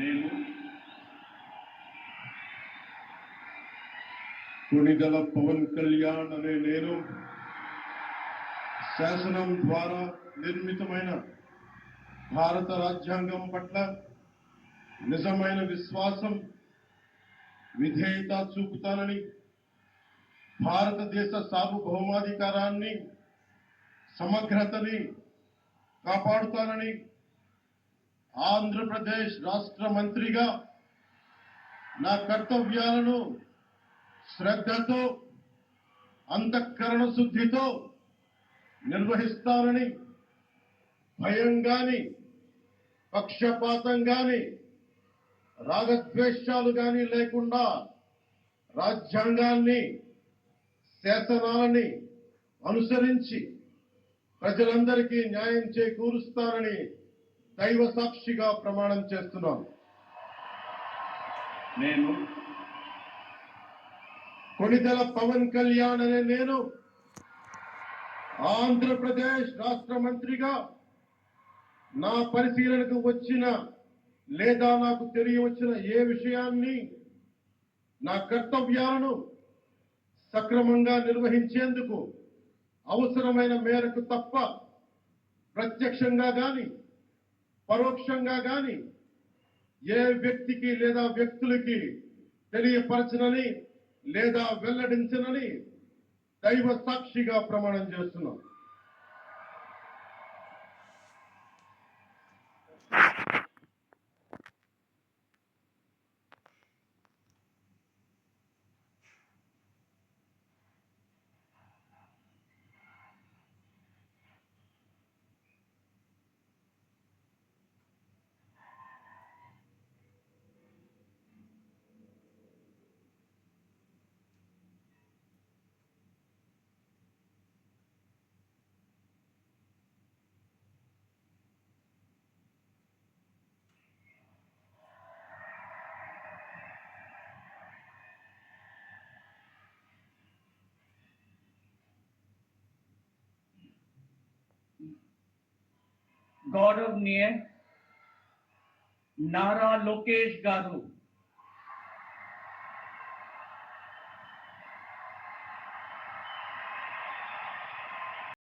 నేను కొణిదెల పవన్ కళ్యాణ్ అనే నేను శాసనం ద్వారా నిర్మితమైన భారత రాజ్యాంగం పట్ల నిజమైన విశ్వాసం విధేయత చూపుతానని, భారతదేశ సార్వభౌమాధికారాన్ని సమగ్రతని కాపాడుతానని, ఆంధ్రప్రదేశ్ రాష్ట్ర మంత్రిగా నా కర్తవ్యాలను శ్రద్ధతో అంతఃకరణ శుద్ధితో నిర్వహిస్తానని, భయం గాని పక్షపాతం గాని రాగద్వేషాలు గాని లేకుండా రాజ్యాంగాన్ని శాసనాలని అనుసరించి ప్రజలందరికీ న్యాయం చేకూరుస్తానని దైవ సాక్షిగా ప్రమాణం చేస్తున్నాను. నేను కొణిదెల పవన్ కళ్యాణ్ అనే నేను ఆంధ్రప్రదేశ్ రాష్ట్ర మంత్రిగా నా పరిశీలనకు వచ్చిన లేదా నాకు తెలియవచ్చిన ఏ విషయాన్ని నా కర్తవ్యాలను సక్రమంగా నిర్వహించేందుకు అవసరమైన మేరకు తప్ప ప్రత్యక్షంగా గాని పరోక్షంగా గాని ఏ వ్యక్తికి లేదా వ్యక్తులకి తెలియపరచనని లేదా వెల్లడించనని దైవ సాక్షిగా ప్రమాణం చేస్తున్నాం. गौरवनीय नारा लोकेश गारू